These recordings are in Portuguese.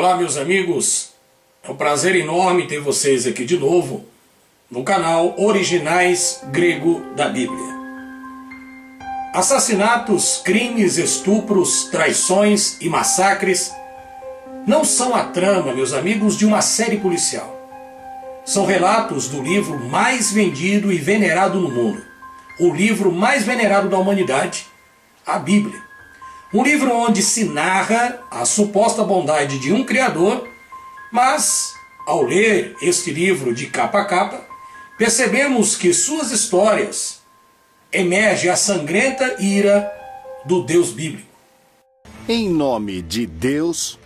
Olá, meus amigos, é um prazer enorme ter vocês aqui de novo no canal Originais Grego da Bíblia. Assassinatos, crimes, estupros, traições e massacres não são a trama, meus amigos, de uma série policial. São relatos do livro mais vendido e venerado no mundo, o livro mais venerado da humanidade, a Bíblia. Um livro onde se narra a suposta bondade de um Criador, mas, ao ler este livro de capa a capa, percebemos que suas histórias emerge a sangrenta ira do Deus bíblico. Em nome de Deus,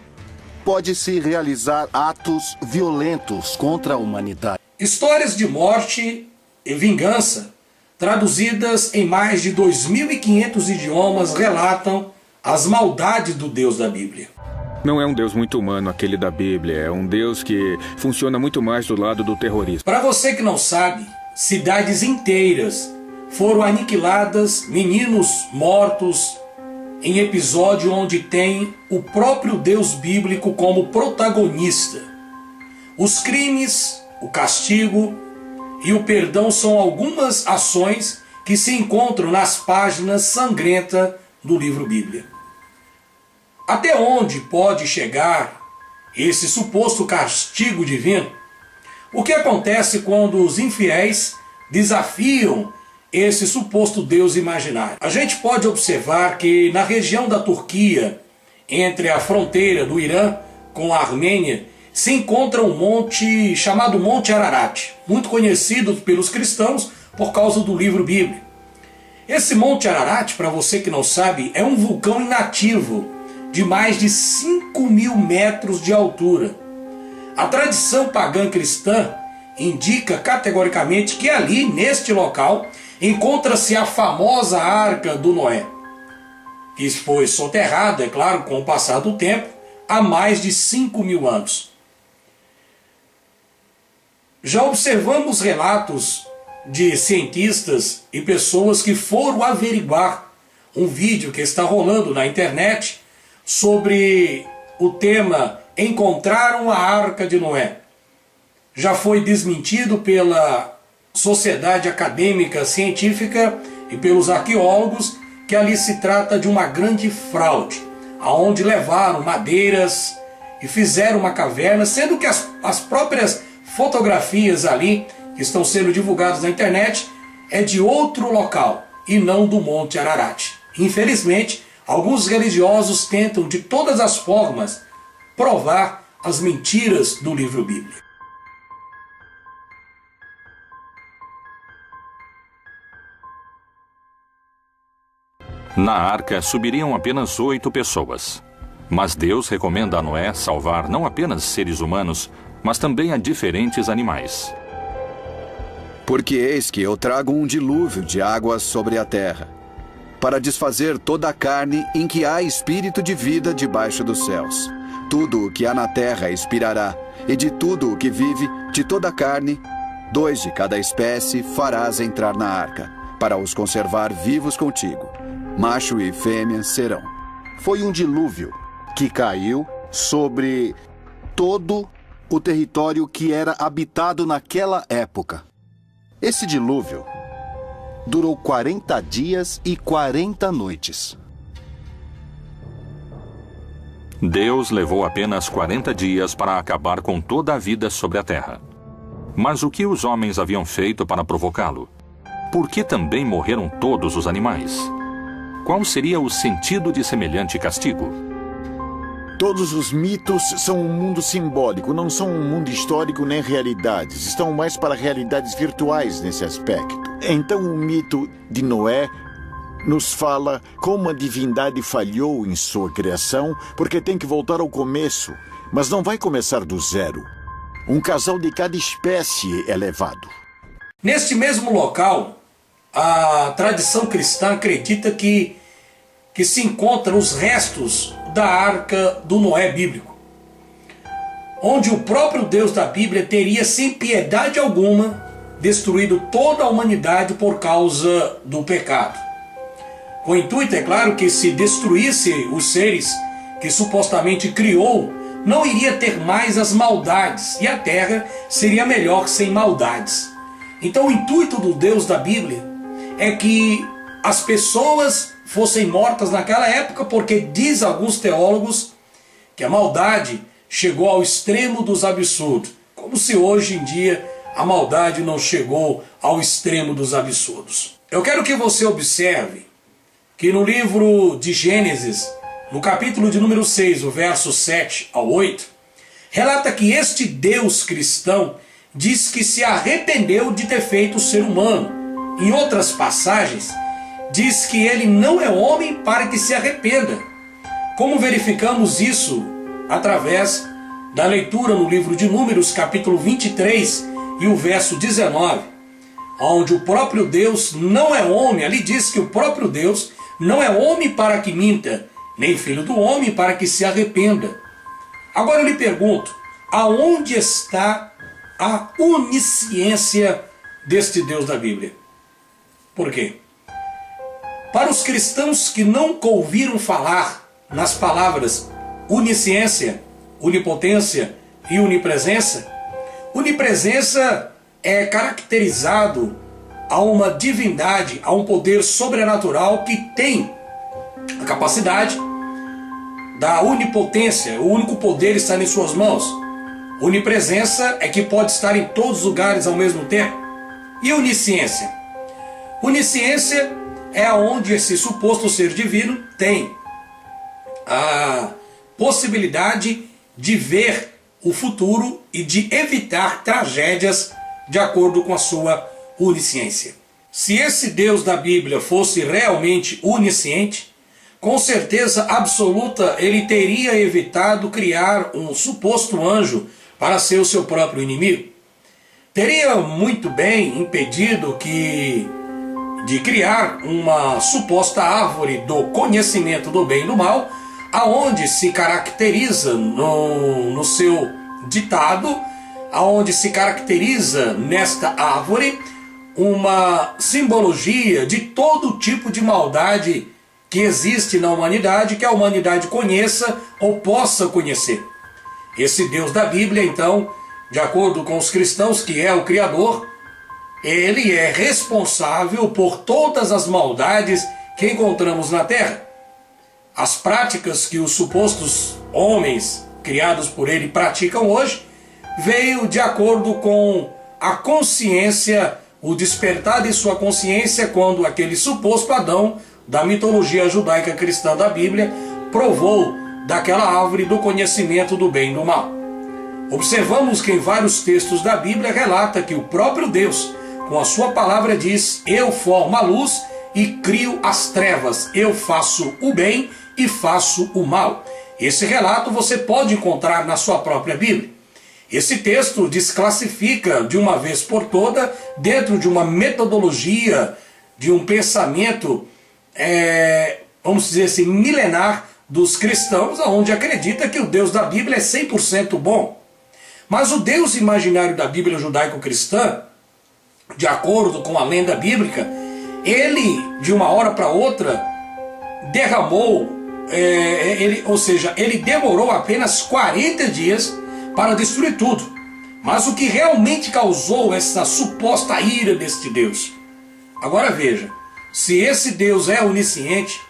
pode-se realizar atos violentos contra a humanidade. Histórias de morte e vingança, traduzidas em mais de 2.500 idiomas, relatam as maldades do Deus da Bíblia. Não é um Deus muito humano aquele da Bíblia, é um Deus que funciona muito mais do lado do terrorismo. Para você que não sabe, cidades inteiras foram aniquiladas, meninos mortos, em episódio onde tem o próprio Deus bíblico como protagonista. Os crimes, o castigo e o perdão são algumas ações que se encontram nas páginas sangrentas do livro Bíblia. Até onde pode chegar esse suposto castigo divino? O que acontece quando os infiéis desafiam esse suposto Deus imaginário? A gente pode observar que na região da Turquia, entre a fronteira do Irã com a Armênia, se encontra um monte chamado Monte Ararat, muito conhecido pelos cristãos por causa do livro Bíblia. Esse Monte Ararat, para você que não sabe, é um vulcão inativo de mais de 5.000 metros de altura. A tradição pagã cristã indica categoricamente que ali, neste local, encontra-se a famosa Arca do Noé, que foi soterrada, é claro, com o passar do tempo, há mais de 5.000 anos. Já observamos relatos de cientistas e pessoas que foram averiguar um vídeo que está rolando na internet sobre o tema Encontraram a Arca de Noé. Já foi desmentido pela Sociedade Acadêmica Científica e pelos arqueólogos que ali se trata de uma grande fraude, aonde levaram madeiras e fizeram uma caverna, sendo que as próprias fotografias ali que estão sendo divulgadas na internet é de outro local e não do Monte Ararat. Infelizmente, alguns religiosos tentam de todas as formas provar as mentiras do livro Bíblia. Na arca subiriam apenas 8 pessoas. Mas Deus recomenda a Noé salvar não apenas seres humanos, mas também a diferentes animais. Porque eis que eu trago um dilúvio de águas sobre a terra, para desfazer toda a carne em que há espírito de vida debaixo dos céus. Tudo o que há na terra expirará, e de tudo o que vive, de toda a carne, 2 de cada espécie farás entrar na arca, para os conservar vivos contigo. Macho e fêmea serão. Foi um dilúvio que caiu sobre todo o território que era habitado naquela época. Esse dilúvio durou 40 dias e 40 noites. Deus levou apenas 40 dias para acabar com toda a vida sobre a terra. Mas o que os homens haviam feito para provocá-lo? Por que também morreram todos os animais? Qual seria o sentido de semelhante castigo? Todos os mitos são um mundo simbólico, não são um mundo histórico nem realidades. Estão mais para realidades virtuais nesse aspecto. Então o mito de Noé nos fala como a divindade falhou em sua criação, porque tem que voltar ao começo, mas não vai começar do zero. Um casal de cada espécie é levado. Neste mesmo local, a tradição cristã acredita que se encontram os restos da Arca do Noé bíblico, onde o próprio Deus da Bíblia teria, sem piedade alguma, destruído toda a humanidade por causa do pecado. Com o intuito, é claro, que se destruísse os seres que supostamente criou não iria ter mais as maldades e a terra seria melhor sem maldades. Então o intuito do Deus da Bíblia é que as pessoas fossem mortas naquela época, porque diz alguns teólogos que a maldade chegou ao extremo dos absurdos, como se hoje em dia a maldade não chegou ao extremo dos absurdos. Eu quero que você observe que no livro de Gênesis, no capítulo de número 6, o verso 7 ao 8, relata que este Deus cristão diz que se arrependeu de ter feito o ser humano. Em outras passagens, diz que ele não é homem para que se arrependa. Como verificamos isso através da leitura no livro de Números, capítulo 23 e o verso 19, onde o próprio Deus não é homem. Ali diz que o próprio Deus não é homem para que minta, nem filho do homem para que se arrependa. Agora eu lhe pergunto, aonde está a onisciência deste Deus da Bíblia? Por quê? Para os cristãos que nunca ouviram falar nas palavras onisciência, onipotência e onipresença, onipresença é caracterizado a uma divindade, a um poder sobrenatural que tem a capacidade da onipotência. O único poder está em suas mãos. Onipresença é que pode estar em todos os lugares ao mesmo tempo. E onisciência? Onisciência é onde esse suposto ser divino tem a possibilidade de ver o futuro e de evitar tragédias de acordo com a sua onisciência. Se esse Deus da Bíblia fosse realmente onisciente, com certeza absoluta ele teria evitado criar um suposto anjo para ser o seu próprio inimigo. Teria muito bem impedido de criar uma suposta árvore do conhecimento do bem e do mal, aonde se caracteriza no seu ditado, aonde se caracteriza nesta árvore uma simbologia de todo tipo de maldade que existe na humanidade, que a humanidade conheça ou possa conhecer. Esse Deus da Bíblia, então, de acordo com os cristãos, que é o Criador, ele é responsável por todas as maldades que encontramos na terra. As práticas que os supostos homens criados por ele praticam hoje veio de acordo com a consciência, o despertar de sua consciência quando aquele suposto Adão da mitologia judaica cristã da Bíblia provou daquela árvore do conhecimento do bem e do mal. Observamos que em vários textos da Bíblia relata que o próprio Deus, com a sua palavra, diz: eu formo a luz e crio as trevas, eu faço o bem e faço o mal. Esse relato você pode encontrar na sua própria Bíblia. Esse texto desclassifica de uma vez por toda, dentro de uma metodologia, de um pensamento, vamos dizer assim, milenar dos cristãos, onde acredita que o Deus da Bíblia é 100% bom. Mas o Deus imaginário da Bíblia judaico-cristã, de acordo com a lenda bíblica, ele, de uma hora para outra, derramou, ele demorou apenas 40 dias para destruir tudo. Mas o que realmente causou essa suposta ira deste Deus? Agora veja, se esse Deus é onisciente,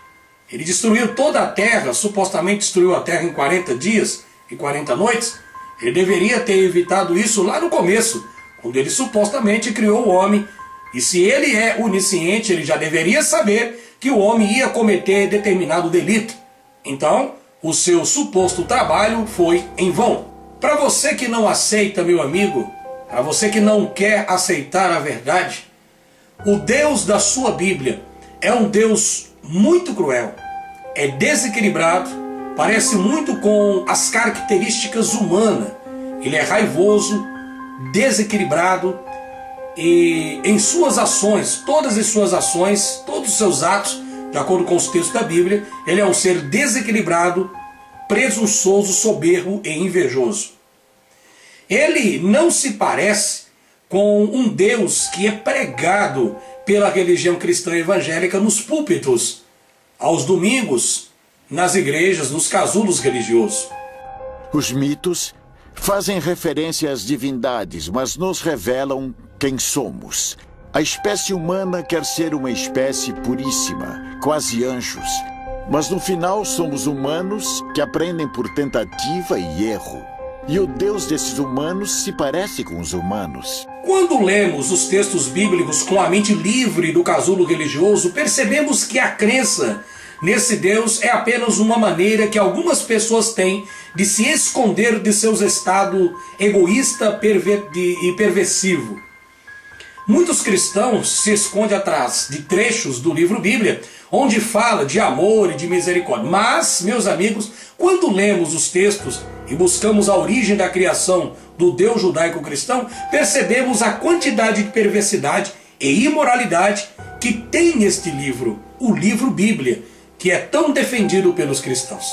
ele destruiu toda a terra, supostamente destruiu a terra em 40 dias e 40 noites, ele deveria ter evitado isso lá no começo, quando ele supostamente criou o homem. E se ele é onisciente, ele já deveria saber que o homem ia cometer determinado delito. Então, o seu suposto trabalho foi em vão. Para você que não aceita, meu amigo, para você que não quer aceitar a verdade, o Deus da sua Bíblia é um Deus muito cruel, é desequilibrado, parece muito com as características humanas. Ele é raivoso, desequilibrado, e em suas ações, todas as suas ações, todos os seus atos, de acordo com os textos da Bíblia, ele é um ser desequilibrado, presunçoso, soberbo e invejoso. Ele não se parece com um Deus que é pregado pela religião cristã evangélica nos púlpitos, aos domingos, nas igrejas, nos casulos religiosos. Os mitos fazem referência às divindades, mas nos revelam quem somos. A espécie humana quer ser uma espécie puríssima, quase anjos. Mas no final somos humanos que aprendem por tentativa e erro. E o Deus desses humanos se parece com os humanos. Quando lemos os textos bíblicos com a mente livre do casulo religioso, percebemos que a crença nesse Deus é apenas uma maneira que algumas pessoas têm de se esconder de seus estados egoísta e perversivo. Muitos cristãos se escondem atrás de trechos do livro Bíblia, onde fala de amor e de misericórdia. Mas, meus amigos, quando lemos os textos e buscamos a origem da criação do Deus judaico-cristão, percebemos a quantidade de perversidade e imoralidade que tem este livro, o livro Bíblia, que é tão defendido pelos cristãos.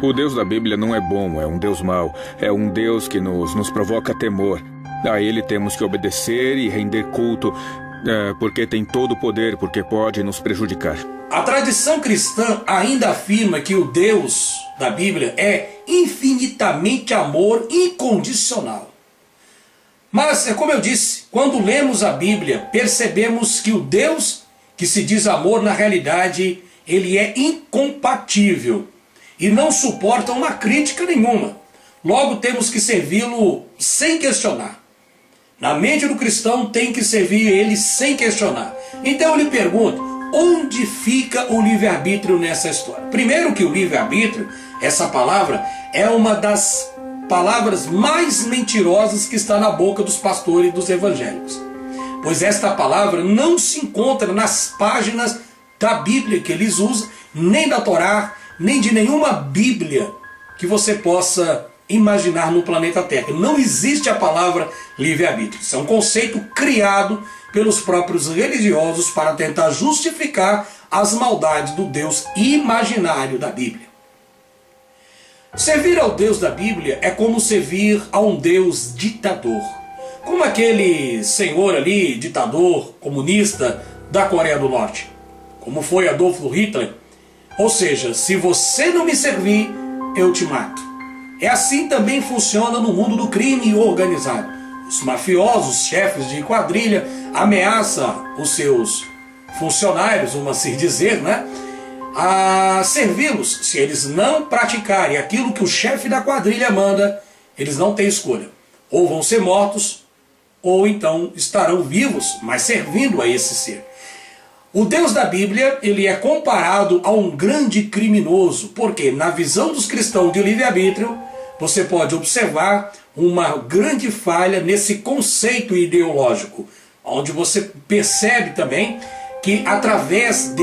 O Deus da Bíblia não é bom, é um Deus mau, é um Deus que nos provoca temor. A ele temos que obedecer e render culto, porque tem todo o poder, porque pode nos prejudicar. A tradição cristã ainda afirma que o Deus da Bíblia é infinitamente amor incondicional. Mas, como eu disse, quando lemos a Bíblia, percebemos que o Deus que se diz amor, na realidade, ele é incompatível e não suporta uma crítica nenhuma. Logo, temos que servi-lo sem questionar. Na mente do cristão, tem que servir ele sem questionar. Então eu lhe pergunto, onde fica o livre-arbítrio nessa história? Primeiro que o livre-arbítrio, essa palavra, é uma das palavras mais mentirosas que está na boca dos pastores e dos evangélicos. Pois esta palavra não se encontra nas páginas da Bíblia que eles usam, nem da Torá, nem de nenhuma Bíblia que você possa imaginar no planeta Terra. Não existe a palavra livre-arbítrio. Isso é um conceito criado pelos próprios religiosos para tentar justificar as maldades do Deus imaginário da Bíblia. Servir ao Deus da Bíblia é como servir a um Deus ditador. Como aquele senhor ali, ditador comunista da Coreia do Norte, como foi Adolf Hitler. Ou seja, se você não me servir, eu te mato. É assim também funciona no mundo do crime organizado. Os mafiosos, chefes de quadrilha, ameaçam os seus funcionários, vamos assim dizer, a servi-los. Se eles não praticarem aquilo que o chefe da quadrilha manda, eles não têm escolha. Ou vão ser mortos, ou então estarão vivos, mas servindo a esse ser. O Deus da Bíblia, ele é comparado a um grande criminoso, porque na visão dos cristãos de livre-arbítrio, você pode observar uma grande falha nesse conceito ideológico, onde você percebe também que através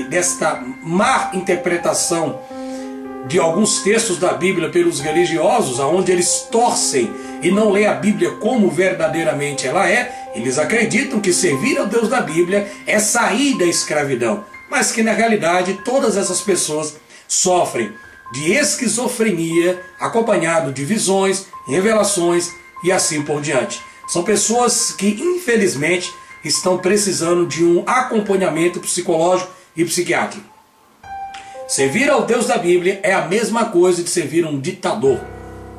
desta má interpretação de alguns textos da Bíblia pelos religiosos, onde eles torcem e não lêem a Bíblia como verdadeiramente ela é, eles acreditam que servir ao Deus da Bíblia é sair da escravidão, mas que na realidade todas essas pessoas sofrem de esquizofrenia, acompanhado de visões, revelações e assim por diante. São pessoas que infelizmente estão precisando de um acompanhamento psicológico e psiquiátrico. Servir ao Deus da Bíblia é a mesma coisa de servir um ditador.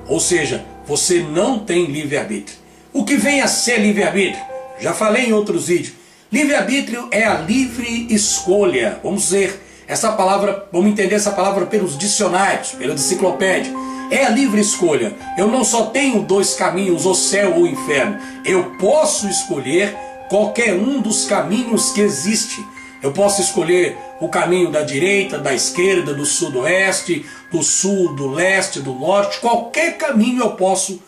Ou seja, você não tem livre-arbítrio. O que vem a ser livre-arbítrio? Já falei em outros vídeos. Livre-arbítrio é a livre escolha. Vamos entender essa palavra pelos dicionários, pela enciclopédia. É a livre escolha. Eu não só tenho dois caminhos, o céu ou o inferno. Eu posso escolher qualquer um dos caminhos que existe. Eu posso escolher o caminho da direita, da esquerda, do sudoeste, do sul, do leste, do norte. Qualquer caminho eu posso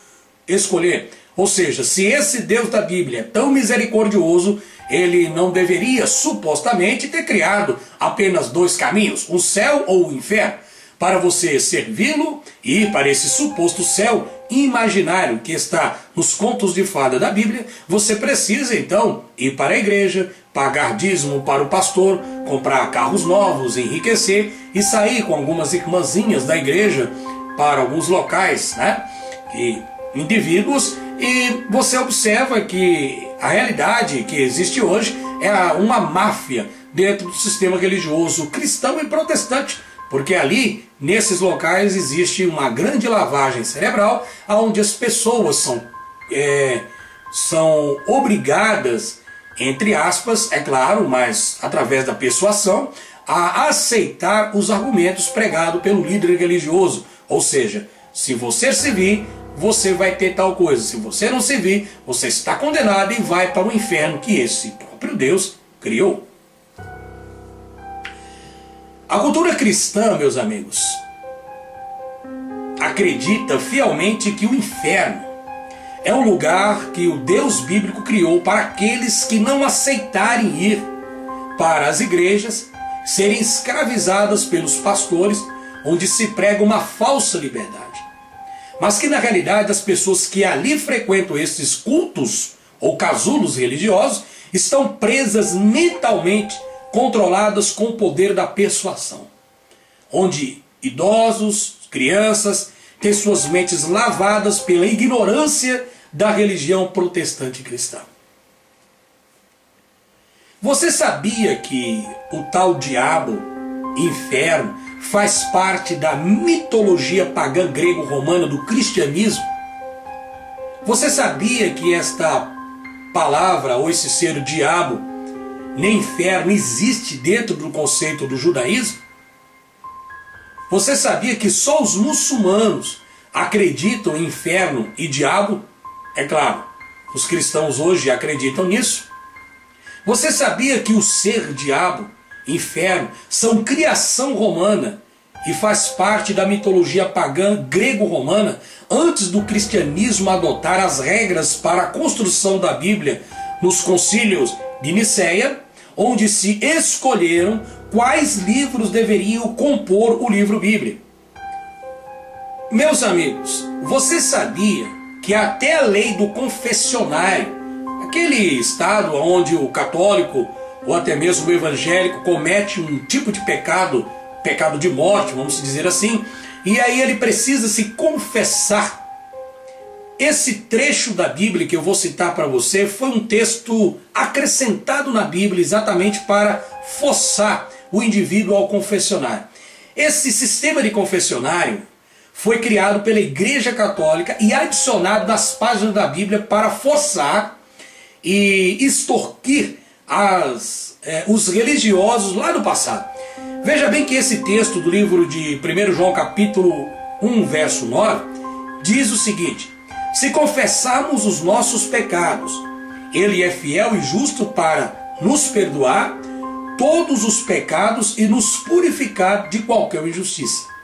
escolher. Ou seja, se esse Deus da Bíblia é tão misericordioso, ele não deveria supostamente ter criado apenas dois caminhos, o céu ou o inferno. Para você servi-lo e ir para esse suposto céu imaginário que está nos contos de fada da Bíblia, você precisa então ir para a igreja, pagar dízimo para o pastor, comprar carros novos, enriquecer e sair com algumas irmãzinhas da igreja para alguns locais, e indivíduos, e você observa que a realidade que existe hoje é uma máfia dentro do sistema religioso cristão e protestante, porque ali nesses locais existe uma grande lavagem cerebral, onde as pessoas são obrigadas, entre aspas, é claro, mas através da persuasão, a aceitar os argumentos pregados pelo líder religioso. Ou seja, se você servir, você vai ter tal coisa. Se você não servir, você está condenado e vai para o inferno que esse próprio Deus criou. A cultura cristã, meus amigos, acredita fielmente que o inferno é um lugar que o Deus bíblico criou para aqueles que não aceitarem ir para as igrejas, serem escravizadas pelos pastores, onde se prega uma falsa liberdade. Mas que na realidade as pessoas que ali frequentam esses cultos ou casulos religiosos estão presas mentalmente, controladas com o poder da persuasão, onde idosos, crianças têm suas mentes lavadas pela ignorância da religião protestante cristã. Você sabia que o tal diabo, inferno, faz parte da mitologia pagã grego-romana do cristianismo? Você sabia que esta palavra, ou esse ser diabo, nem inferno, existe dentro do conceito do judaísmo? Você sabia que só os muçulmanos acreditam em inferno e diabo? É claro, os cristãos hoje acreditam nisso. Você sabia que o ser diabo, inferno, são criação romana e faz parte da mitologia pagã grego-romana antes do cristianismo adotar as regras para a construção da Bíblia nos concílios de Nicéia, onde se escolheram quais livros deveriam compor o livro bíblico? Meus amigos, você sabia que até a lei do confessionário, aquele estado onde o católico ou até mesmo o evangélico comete um tipo de pecado, pecado de morte, vamos dizer assim, e aí ele precisa se confessar. Esse trecho da Bíblia que eu vou citar para você foi um texto acrescentado na Bíblia exatamente para forçar o indivíduo ao confessionário. Esse sistema de confessionário foi criado pela Igreja Católica e adicionado nas páginas da Bíblia para forçar e extorquir os religiosos lá no passado. Veja bem que esse texto do livro de 1 João capítulo 1, verso 9, diz o seguinte: se confessarmos os nossos pecados, Ele é fiel e justo para nos perdoar todos os pecados e nos purificar de qualquer injustiça.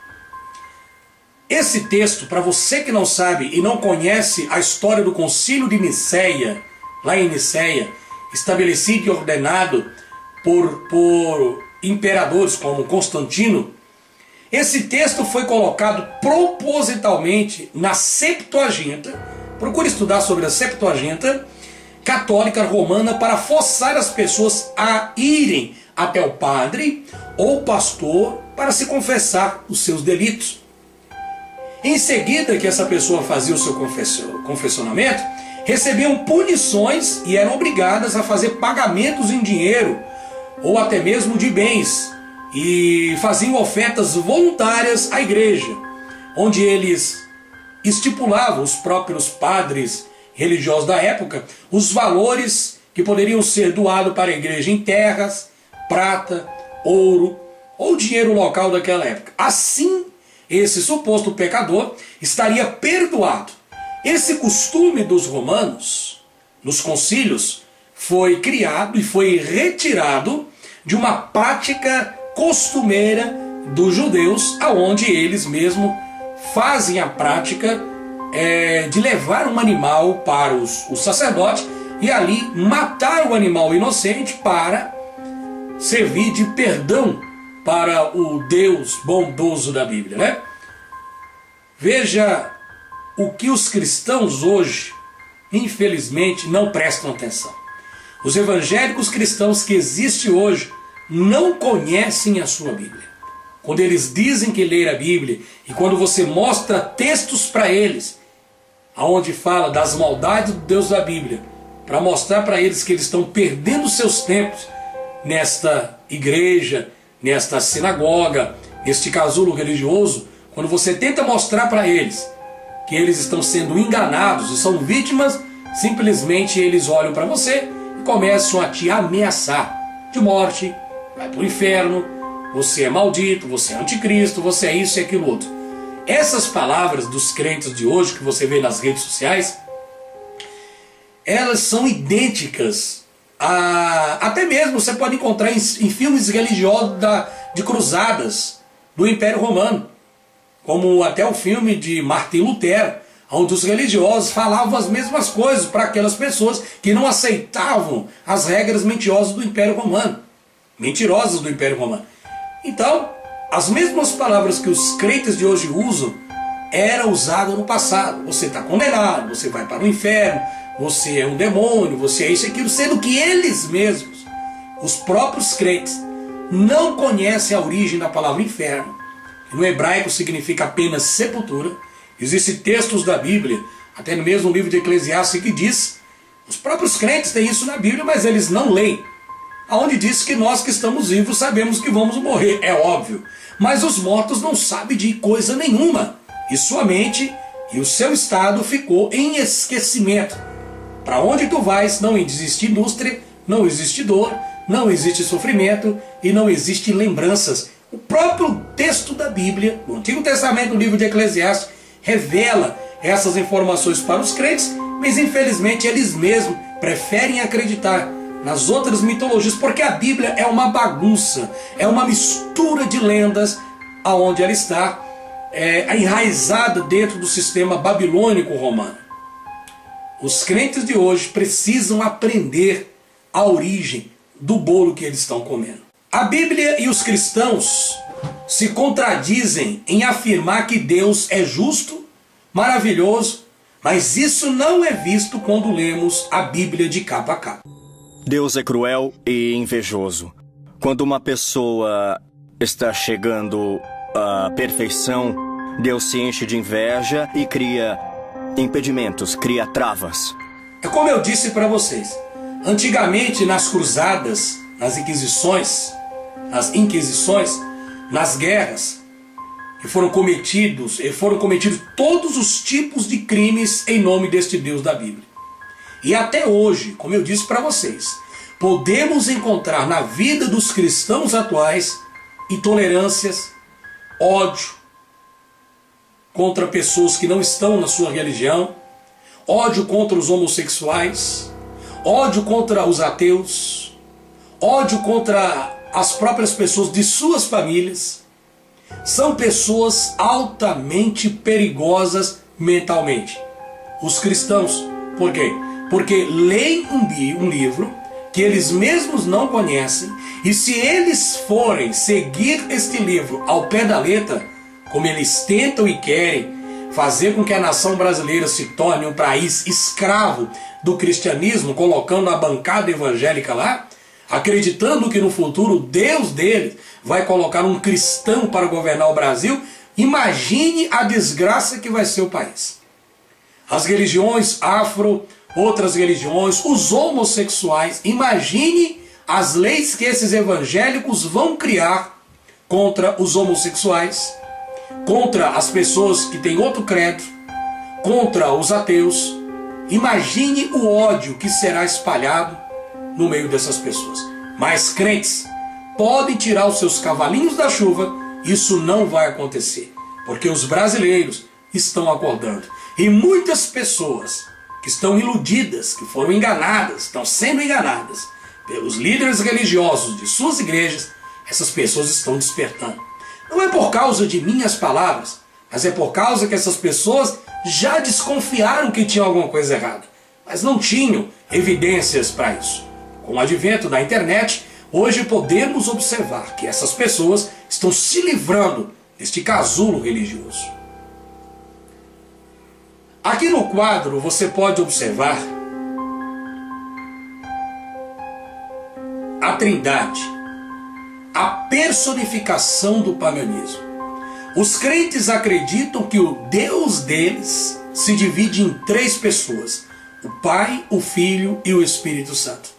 Esse texto, para você que não sabe e não conhece a história do concílio de Nicéia, lá em Nicéia, estabelecido e ordenado por imperadores como Constantino, esse texto foi colocado propositalmente na Septuaginta. Procure estudar sobre a Septuaginta católica romana para forçar as pessoas a irem até o padre ou pastor para se confessar os seus delitos. Em seguida que essa pessoa fazia o seu confessionamento, recebiam punições e eram obrigadas a fazer pagamentos em dinheiro ou até mesmo de bens, e faziam ofertas voluntárias à igreja, onde eles estipulavam, os próprios padres religiosos da época, os valores que poderiam ser doados para a igreja em terras, prata, ouro ou dinheiro local daquela época. Assim, esse suposto pecador estaria perdoado. Esse costume dos romanos, nos concílios, foi criado e foi retirado de uma prática costumeira dos judeus, aonde eles mesmos fazem a prática de levar um animal para os sacerdotes e ali matar o animal inocente para servir de perdão para o Deus bondoso da Bíblia, né? Veja o que os cristãos hoje, infelizmente, não prestam atenção. Os evangélicos cristãos que existem hoje não conhecem a sua Bíblia. Quando eles dizem que ler a Bíblia e quando você mostra textos para eles, aonde fala das maldades do Deus da Bíblia, para mostrar para eles que eles estão perdendo seus tempos nesta igreja, nesta sinagoga, neste casulo religioso, quando você tenta mostrar para eles que eles estão sendo enganados e são vítimas, simplesmente eles olham para você e começam a te ameaçar de morte, vai para o inferno, você é maldito, você é anticristo, você é isso e aquilo outro. Essas palavras dos crentes de hoje que você vê nas redes sociais, elas são idênticas até mesmo você pode encontrar em filmes religiosos de cruzadas do Império Romano, como até o filme de Martim Lutero, onde os religiosos falavam as mesmas coisas para aquelas pessoas que não aceitavam as regras mentirosas do Império Romano. Então, as mesmas palavras que os crentes de hoje usam eram usadas no passado. Você está condenado, você vai para o inferno, você é um demônio, você é isso e aquilo, sendo que eles mesmos, os próprios crentes, não conhecem a origem da palavra inferno. No hebraico significa apenas sepultura. Existem textos da Bíblia, até no mesmo livro de Eclesiastes, que diz, os próprios crentes têm isso na Bíblia, mas eles não leem. Aonde diz que nós que estamos vivos sabemos que vamos morrer, é óbvio. Mas os mortos não sabem de coisa nenhuma. E sua mente e o seu estado ficou em esquecimento. Para onde tu vais não existe indústria, não existe dor, não existe sofrimento e não existe lembranças. O próprio texto da Bíblia, o Antigo Testamento, o livro de Eclesiastes, revela essas informações para os crentes, mas infelizmente eles mesmos preferem acreditar nas outras mitologias, porque a Bíblia é uma bagunça, é uma mistura de lendas, aonde ela está enraizada dentro do sistema babilônico romano. Os crentes de hoje precisam aprender a origem do bolo que eles estão comendo. A Bíblia e os cristãos se contradizem em afirmar que Deus é justo, maravilhoso, mas isso não é visto quando lemos a Bíblia de capa a capa. Deus é cruel e invejoso. Quando uma pessoa está chegando à perfeição, Deus se enche de inveja e cria impedimentos, cria travas. É como eu disse para vocês, antigamente nas cruzadas, nas inquisições, nas guerras, foram cometidos todos os tipos de crimes em nome deste Deus da Bíblia. E até hoje, como eu disse para vocês, podemos encontrar na vida dos cristãos atuais intolerâncias, ódio contra pessoas que não estão na sua religião, ódio contra os homossexuais, ódio contra os ateus, ódio contra as próprias pessoas de suas famílias. São pessoas altamente perigosas mentalmente. Os cristãos, por quê? Porque leem um livro que eles mesmos não conhecem, e se eles forem seguir este livro ao pé da letra, como eles tentam e querem fazer com que a nação brasileira se torne um país escravo do cristianismo, colocando a bancada evangélica lá, acreditando que no futuro Deus deles vai colocar um cristão para governar o Brasil, imagine a desgraça que vai ser o país. As religiões afro, outras religiões, os homossexuais, imagine as leis que esses evangélicos vão criar contra os homossexuais, contra as pessoas que têm outro credo, contra os ateus. Imagine o ódio que será espalhado no meio dessas pessoas. Mas crentes podem tirar os seus cavalinhos da chuva, isso não vai acontecer, porque os brasileiros estão acordando. E muitas pessoas que estão iludidas, que foram enganadas, estão sendo enganadas pelos líderes religiosos de suas igrejas, essas pessoas estão despertando. Não é por causa de minhas palavras, mas é por causa que essas pessoas já desconfiaram que tinha alguma coisa errada, mas não tinham evidências para isso. Com o advento da internet, hoje podemos observar que essas pessoas estão se livrando deste casulo religioso. Aqui no quadro você pode observar a Trindade, a personificação do paganismo. Os crentes acreditam que o Deus deles se divide em 3 pessoas: o Pai, o Filho e o Espírito Santo.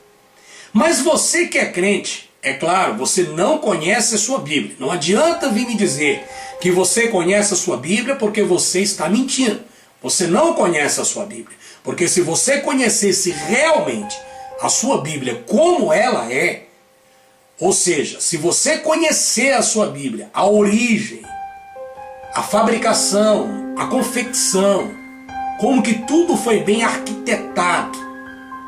Mas você que é crente, É claro, você não conhece a sua Bíblia. Não adianta vir me dizer que você conhece a sua Bíblia porque você está mentindo. Você não conhece a sua Bíblia. Porque se você conhecesse realmente a sua Bíblia como ela é, ou seja, se você conhecer a sua Bíblia, a origem, a fabricação, a confecção, como que tudo foi bem arquitetado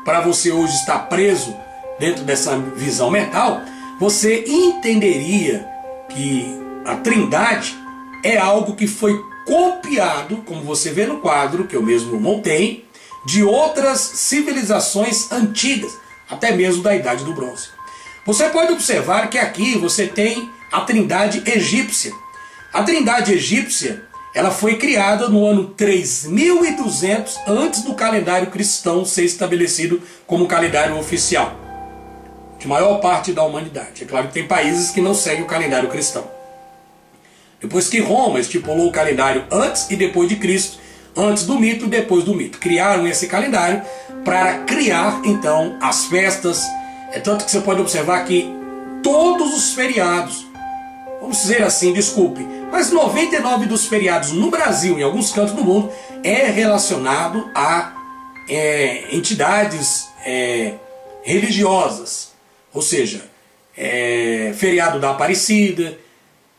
para você hoje estar preso dentro dessa visão mental, você entenderia que a Trindade é algo que foi copiado, como você vê no quadro, que eu mesmo montei, de outras civilizações antigas, até mesmo da Idade do Bronze. Você pode observar que aqui você tem a Trindade egípcia. A Trindade egípcia, ela foi criada no ano 3200 antes do calendário cristão ser estabelecido como calendário oficial de maior parte da humanidade. É claro que tem países que não seguem o calendário cristão. Depois que Roma estipulou o calendário antes e depois de Cristo, antes do mito e depois do mito. Criaram esse calendário para criar, então, as festas. É tanto que você pode observar que todos os feriados, vamos dizer assim, desculpe, mas 99 dos feriados no Brasil, em alguns cantos do mundo, é relacionado a entidades religiosas. Ou seja, feriado da Aparecida,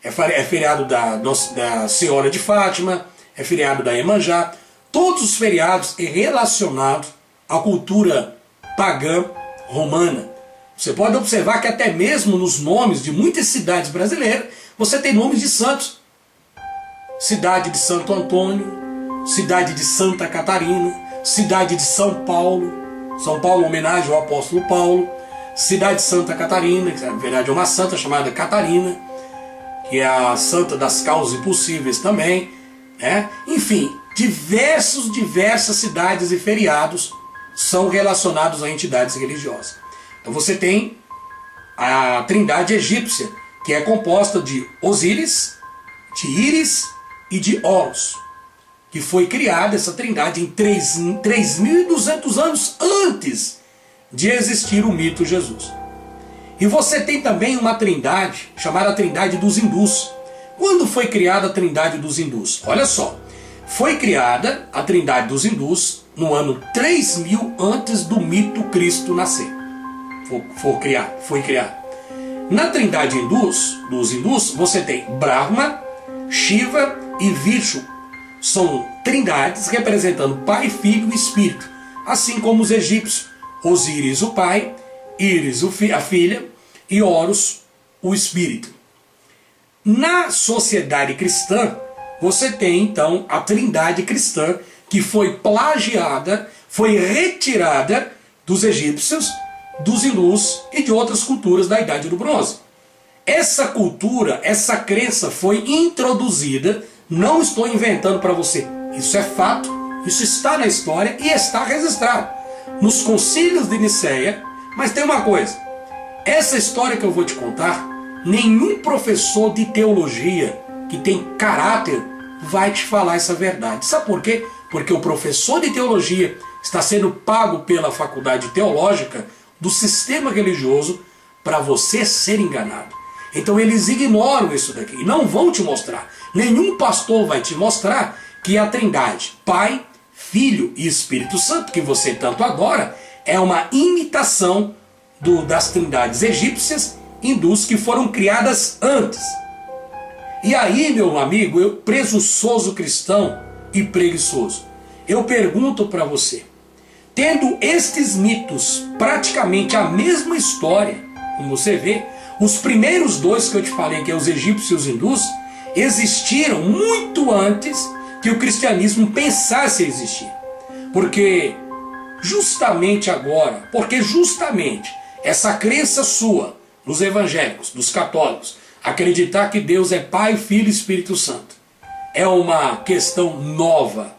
é feriado da Senhora de Fátima, é feriado da Iemanjá. Todos os feriados relacionados à cultura pagã romana. Você pode observar que até mesmo nos nomes de muitas cidades brasileiras, você tem nomes de santos. Cidade de Santo Antônio, cidade de Santa Catarina, cidade de São Paulo. São Paulo em homenagem ao apóstolo Paulo. Cidade de Santa Catarina, que na verdade é uma santa chamada Catarina, que é a santa das causas impossíveis também, né? Enfim, diversas cidades e feriados são relacionados a entidades religiosas. Então você tem a Trindade egípcia, que é composta de Osíris, de Íris e de Horus, que foi criada essa Trindade em 3.200 anos antes de existir o mito Jesus. E você tem também uma Trindade chamada Trindade dos Hindus. Quando foi criada a Trindade dos Hindus? Olha só, foi criada a Trindade dos Hindus no ano 3000 antes do mito Cristo nascer. Foi criada. Na Trindade dos Hindus, você tem Brahma, Shiva e Vishnu. São trindades representando Pai, Filho e Espírito, assim como os egípcios, Osíris o Pai, Íris a filha e Horus o Espírito. Na sociedade cristã, você tem então a Trindade cristã, que foi plagiada, foi retirada dos egípcios, dos hindus e de outras culturas da Idade do Bronze. Essa cultura, essa crença foi introduzida, não estou inventando para você, isso é fato, isso está na história e está registrado nos concílios de Nicéia. Mas tem uma coisa, essa história que eu vou te contar, nenhum professor de teologia que tem caráter vai te falar essa verdade. Sabe por quê? Porque o professor de teologia está sendo pago pela faculdade teológica do sistema religioso para você ser enganado. Então eles ignoram isso daqui e não vão te mostrar. Nenhum pastor vai te mostrar que a Trindade, Pai, Filho e Espírito Santo, que você tanto adora, é uma imitação das trindades egípcias, hindus, que foram criadas antes. E aí, meu amigo, eu, presunçoso cristão e preguiçoso, eu pergunto para você, tendo estes mitos praticamente a mesma história, como você vê, os primeiros dois que eu te falei, que é os egípcios e os hindus, existiram muito antes que o cristianismo pensasse em existir. Porque justamente essa crença sua, nos evangélicos, dos católicos, acreditar que Deus é Pai, Filho e Espírito Santo, é uma questão nova.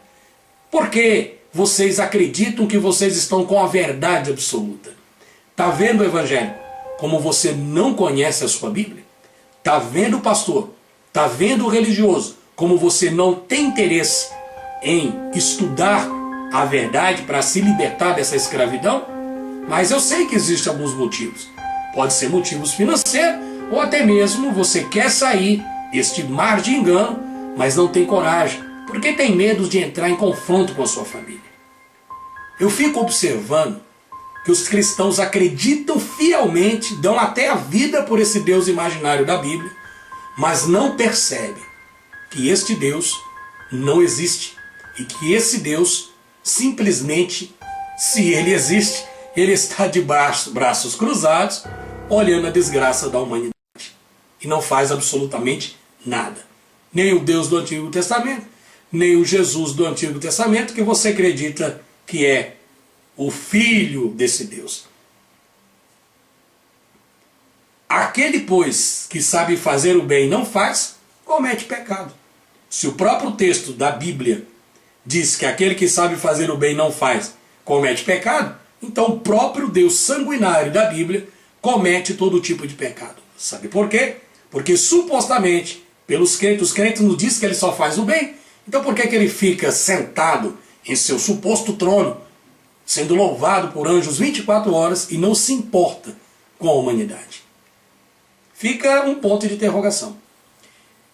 Porque vocês acreditam que vocês estão com a verdade absoluta. Está vendo, evangélico, como você não conhece a sua Bíblia? Está vendo, pastor? Está vendo, o religioso, como você não tem interesse em estudar a verdade para se libertar dessa escravidão? Mas eu sei que existem alguns motivos. Pode ser motivos financeiros, ou até mesmo você quer sair deste mar de engano, mas não tem coragem, porque tem medo de entrar em confronto com a sua família. Eu fico observando que os cristãos acreditam fielmente, dão até a vida por esse Deus imaginário da Bíblia, mas não percebem que este Deus não existe e que esse Deus simplesmente, se ele existe, ele está de braços cruzados, olhando a desgraça da humanidade e não faz absolutamente nada. Nem o Deus do Antigo Testamento, nem o Jesus do Antigo Testamento, que você acredita que é o filho desse Deus. Aquele, pois, que sabe fazer o bem e não faz, comete pecado. Se o próprio texto da Bíblia diz que aquele que sabe fazer o bem e não faz, comete pecado, então o próprio Deus sanguinário da Bíblia comete todo tipo de pecado. Sabe por quê? Porque supostamente, pelos crentes, os crentes nos dizem que ele só faz o bem, então por que ele fica sentado em seu suposto trono, sendo louvado por anjos 24 horas e não se importa com a humanidade? Fica um ponto de interrogação.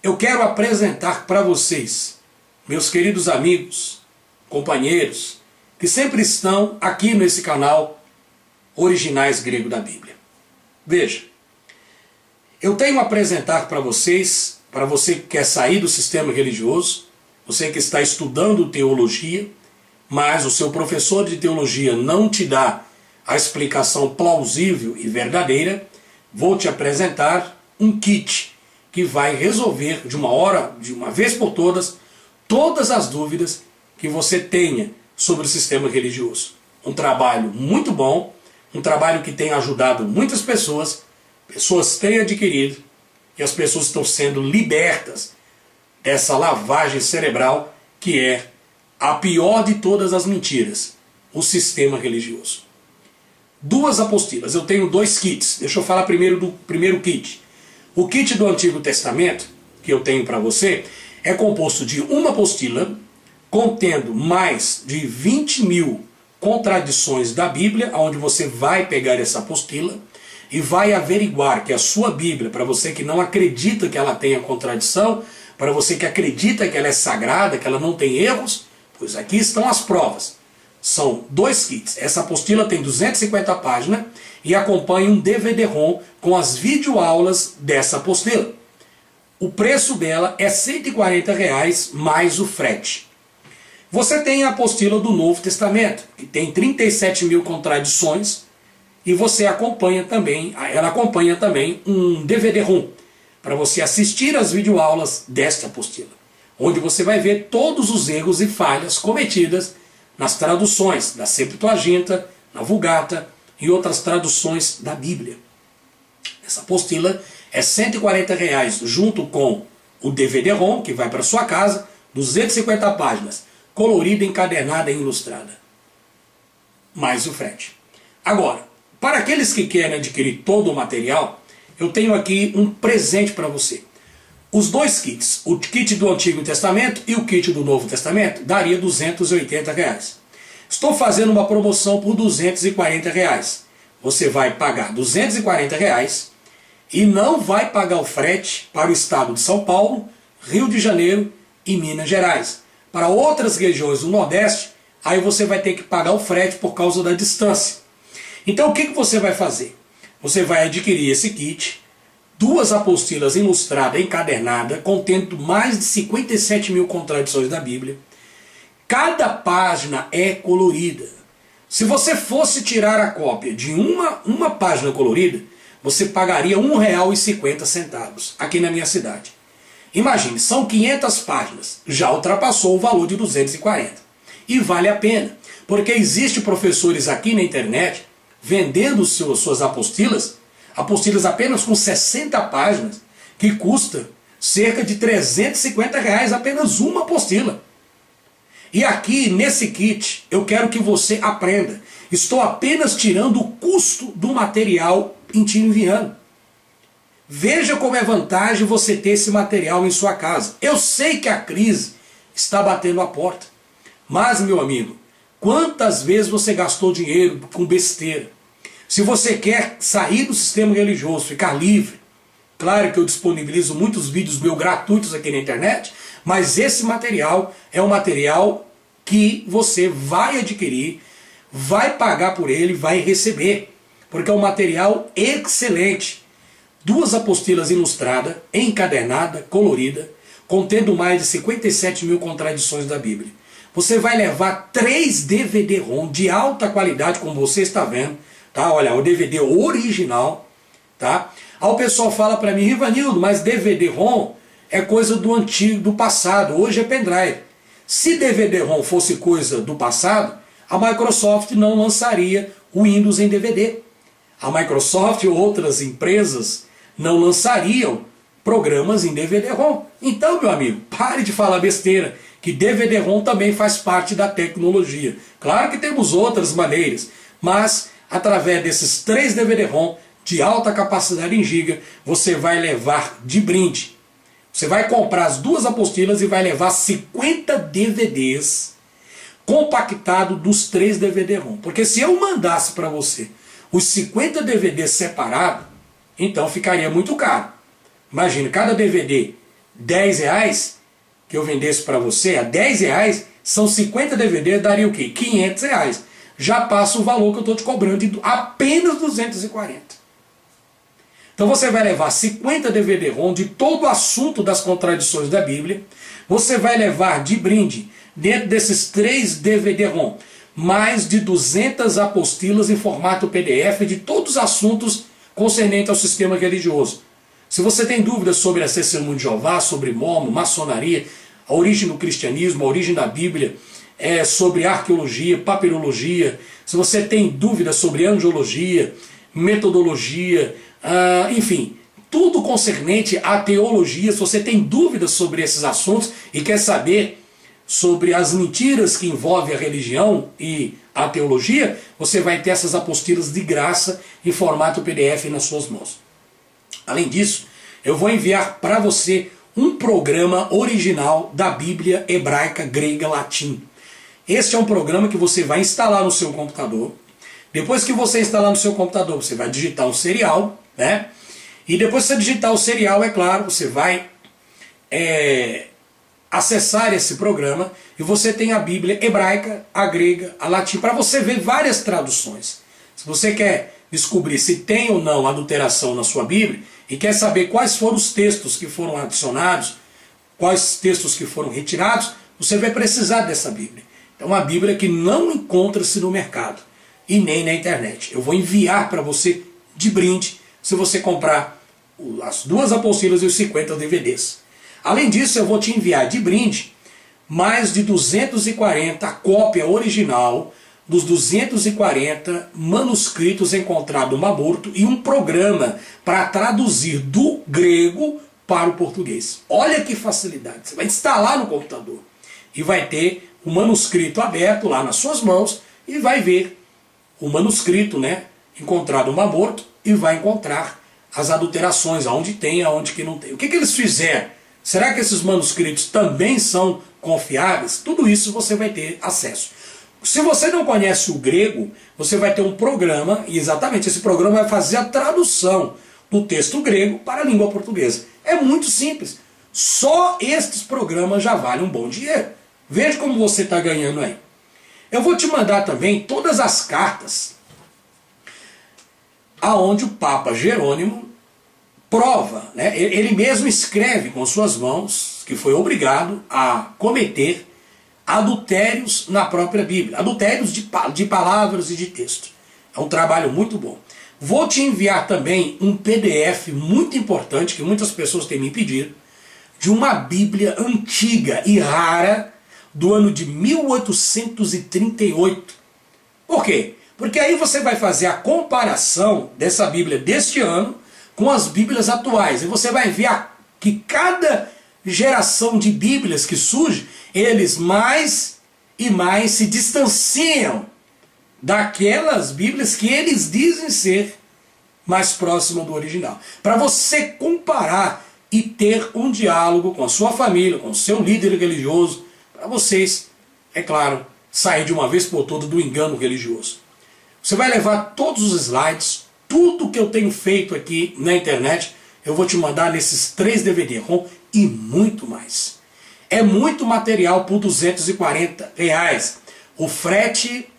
Eu quero apresentar para vocês, meus queridos amigos, companheiros, que sempre estão aqui nesse canal Originais Grego da Bíblia. Veja, eu tenho a apresentar para vocês, para você que quer sair do sistema religioso, você que está estudando teologia, mas o seu professor de teologia não te dá a explicação plausível e verdadeira, vou te apresentar um kit que vai resolver de uma vez por todas as dúvidas que você tenha sobre o sistema religioso. Um trabalho muito bom, um trabalho que tem ajudado muitas pessoas têm adquirido e as pessoas estão sendo libertas dessa lavagem cerebral que é a pior de todas as mentiras, o sistema religioso. 2 apostilas, eu tenho 2 kits. Deixa eu falar primeiro do primeiro kit. O kit do Antigo Testamento, que eu tenho para você, é composto de uma apostila contendo mais de 20.000 contradições da Bíblia, onde você vai pegar essa apostila e vai averiguar que a sua Bíblia, para você que não acredita que ela tenha contradição, para você que acredita que ela é sagrada, que ela não tem erros, pois aqui estão as provas. São 2 kits. Essa apostila tem 250 páginas e acompanha um DVD-ROM com as videoaulas dessa apostila. O preço dela é R$ 140 mais o frete. Você tem a apostila do Novo Testamento, que tem 37.000 contradições, e você acompanha também, ela acompanha também um DVD-ROM para você assistir as videoaulas desta apostila, onde você vai ver todos os erros e falhas cometidas nas traduções da Septuaginta, na Vulgata e outras traduções da Bíblia. Essa apostila é R$ 140 junto com o DVD-ROM, que vai para sua casa, 250 páginas, colorida, encadernada e ilustrada. Mais o frete. Agora, para aqueles que querem adquirir todo o material, eu tenho aqui um presente para você. Os 2 kits, o kit do Antigo Testamento e o kit do Novo Testamento, daria R$ 280. Estou fazendo uma promoção por R$ 240. Você vai pagar R$ 240 e não vai pagar o frete para o estado de São Paulo, Rio de Janeiro e Minas Gerais. Para outras regiões do Nordeste, aí você vai ter que pagar o frete por causa da distância. Então o que você vai fazer? Você vai adquirir esse kit, 2 apostilas ilustradas, encadernadas, contendo mais de 57.000 contradições da Bíblia. Cada página é colorida. Se você fosse tirar a cópia de uma página colorida, você pagaria R$ 1,50 aqui na minha cidade. Imagine, são 500 páginas, já ultrapassou o valor de 240. E vale a pena, porque existem professores aqui na internet vendendo suas apostilas apenas com 60 páginas, que custa cerca de R$ 350 apenas uma apostila. E aqui, nesse kit, eu quero que você aprenda. Estou apenas tirando o custo do material e te enviando. Veja como é vantagem você ter esse material em sua casa. Eu sei que a crise está batendo a porta. Mas, meu amigo, quantas vezes você gastou dinheiro com besteira? Se você quer sair do sistema religioso, ficar livre, claro que eu disponibilizo muitos vídeos meus gratuitos aqui na internet, mas esse material é um material que você vai adquirir, vai pagar por ele, vai receber, porque é um material excelente. 2 apostilas ilustradas, encadernada, colorida, contendo mais de 57 mil contradições da Bíblia. Você vai levar 3 DVD-ROM de alta qualidade, como você está vendo, tá? Olha, o DVD original, tá? Aí o pessoal fala para mim, Rivanildo, mas DVD-ROM é coisa do antigo, do passado, hoje é pendrive. Se DVD-ROM fosse coisa do passado, a Microsoft não lançaria o Windows em DVD. A Microsoft ou outras empresas não lançariam programas em DVD-ROM. Então, meu amigo, pare de falar besteira, que DVD-ROM também faz parte da tecnologia. Claro que temos outras maneiras, mas através desses 3 DVD-ROM de alta capacidade em giga, você vai levar de brinde. Você vai comprar as 2 apostilas e vai levar 50 DVDs compactados dos 3 DVD-ROM. Porque se eu mandasse para você os 50 DVDs separados, então ficaria muito caro. Imagina, cada DVD R$10, que eu vendesse para você a R$10, são 50 DVDs, daria o quê? R$500. Já passa o valor que eu estou te cobrando de apenas 240. Então você vai levar 50 DVD-ROM de todo o assunto das contradições da Bíblia. Você vai levar de brinde, dentro desses 3 DVD-ROM, mais de 200 apostilas em formato PDF de todos os assuntos concernentes ao sistema religioso. Se você tem dúvidas sobre a Testemunha de Jeová, sobre Mórmon, maçonaria, a origem do cristianismo, a origem da Bíblia, sobre arqueologia, papirologia, se você tem dúvidas sobre angiologia, metodologia, enfim, tudo concernente à teologia, se você tem dúvidas sobre esses assuntos e quer saber sobre as mentiras que envolvem a religião e a teologia, você vai ter essas apostilas de graça em formato PDF nas suas mãos. Além disso, eu vou enviar para você um programa original da Bíblia hebraica, grega, latim. Este é um programa que você vai instalar no seu computador. Depois que você instalar no seu computador, você vai digitar um serial, né? E depois que você digitar o serial, é claro, você vai acessar esse programa e você tem a Bíblia hebraica, a grega, a latim, para você ver várias traduções. Se você quer descobrir se tem ou não adulteração na sua Bíblia e quer saber quais foram os textos que foram adicionados, quais textos que foram retirados, você vai precisar dessa Bíblia. É uma Bíblia que não encontra-se no mercado e nem na internet. Eu vou enviar para você de brinde se você comprar as 2 apostilas e os 50 DVDs. Além disso, eu vou te enviar de brinde mais de 240 cópia original dos 240 manuscritos encontrados no aborto e um programa para traduzir do grego para o português. Olha que facilidade. Você vai instalar no computador e vai ter o manuscrito aberto lá nas suas mãos e vai ver o manuscrito, né, encontrado no aborto e vai encontrar as adulterações, aonde tem, aonde que não tem. O que eles fizeram? Será que esses manuscritos também são confiáveis? Tudo isso você vai ter acesso. Se você não conhece o grego, você vai ter um programa, e exatamente esse programa vai fazer a tradução do texto grego para a língua portuguesa. É muito simples. Só estes programas já valem um bom dinheiro. Veja como você está ganhando aí. Eu vou te mandar também todas as cartas aonde o Papa Jerônimo prova, né? Ele mesmo escreve com suas mãos que foi obrigado a cometer adultérios na própria Bíblia, adultérios de palavras e de texto. É um trabalho muito bom. Vou te enviar também um PDF muito importante, que muitas pessoas têm me pedido, de uma Bíblia antiga e rara do ano de 1838. Por quê? Porque aí você vai fazer a comparação dessa Bíblia deste ano com as Bíblias atuais. E você vai ver que cada geração de Bíblias que surge, eles mais e mais se distanciam daquelas Bíblias que eles dizem ser mais próximas do original. Para você comparar e ter um diálogo com a sua família, com o seu líder religioso, para vocês, é claro, sair de uma vez por todas do engano religioso. Você vai levar todos os slides, tudo que eu tenho feito aqui na internet, eu vou te mandar nesses 3 DVD-ROM e muito mais. É muito material por R$240. O frete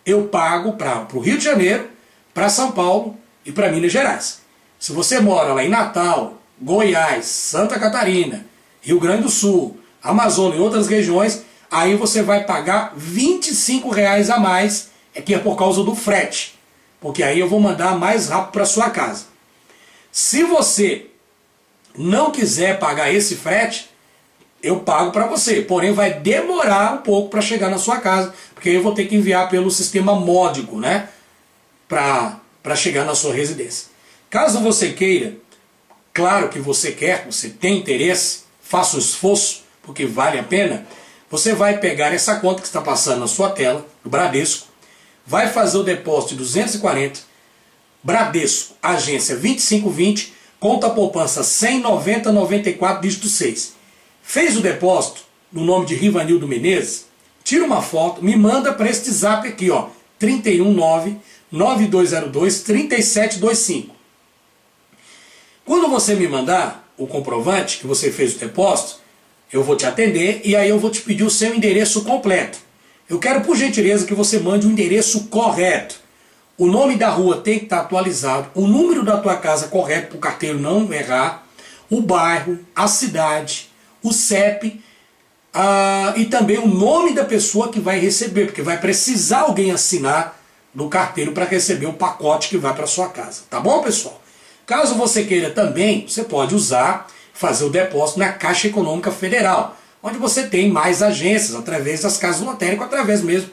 eu pago para o Rio de Janeiro, para São Paulo e para Minas Gerais. Se você mora lá em Natal, Goiás, Santa Catarina, Rio Grande do Sul, Amazônia e outras regiões, aí você vai pagar R$25 a mais, que é por causa do frete. Porque aí eu vou mandar mais rápido para sua casa. Se você não quiser pagar esse frete, eu pago para você. Porém, vai demorar um pouco para chegar na sua casa, porque eu vou ter que enviar pelo sistema módico, né? Para chegar na sua residência. Caso você queira, claro que você quer, você tem interesse, faça o esforço, porque vale a pena, você vai pegar essa conta que está passando na sua tela, do Bradesco, vai fazer o depósito de 240, Bradesco, agência 2520, conta poupança 100,90,94, dígito 6. Fez o depósito no nome de Rivanildo Menezes, tira uma foto, me manda para este zap aqui, ó, 319-9202-3725. Quando você me mandar o comprovante que você fez o depósito, eu vou te atender e aí eu vou te pedir o seu endereço completo. Eu quero, por gentileza, que você mande o endereço correto. O nome da rua tem que estar atualizado, o número da tua casa correto para o carteiro não errar, o bairro, a cidade, o CEP e também o nome da pessoa que vai receber, porque vai precisar alguém assinar no carteiro para receber o pacote que vai para sua casa. Tá bom, pessoal? Caso você queira também, você pode fazer o depósito na Caixa Econômica Federal, onde você tem mais agências, através das casas lotéricas, através mesmo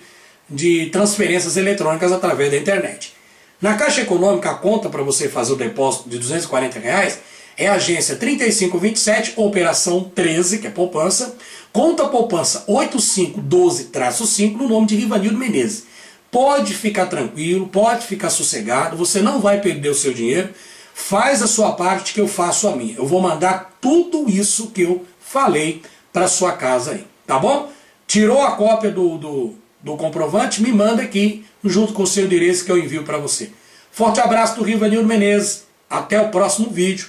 de transferências eletrônicas através da internet. Na Caixa Econômica, a conta para você fazer o depósito de R$240 é a agência 3527, operação 13, que é poupança, conta poupança 8512-5, no nome de Rivanildo Menezes. Pode ficar tranquilo, pode ficar sossegado, você não vai perder o seu dinheiro, faz a sua parte que eu faço a minha. Eu vou mandar tudo isso que eu falei para sua casa aí, tá bom? Tirou a cópia do comprovante, me manda aqui, junto com o seu endereço que eu envio para você. Forte abraço do Rivanildo Menezes, até o próximo vídeo.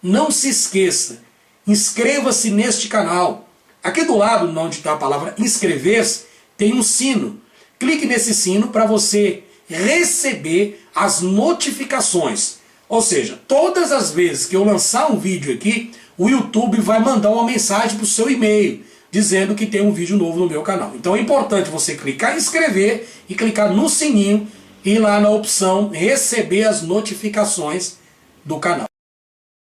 Não se esqueça, inscreva-se neste canal. Aqui do lado, onde está a palavra inscrever-se, tem um sino. Clique nesse sino para você receber as notificações. Ou seja, todas as vezes que eu lançar um vídeo aqui, o YouTube vai mandar uma mensagem para o seu e-mail, dizendo que tem um vídeo novo no meu canal. Então é importante você clicar em inscrever e clicar no sininho e lá na opção receber as notificações do canal.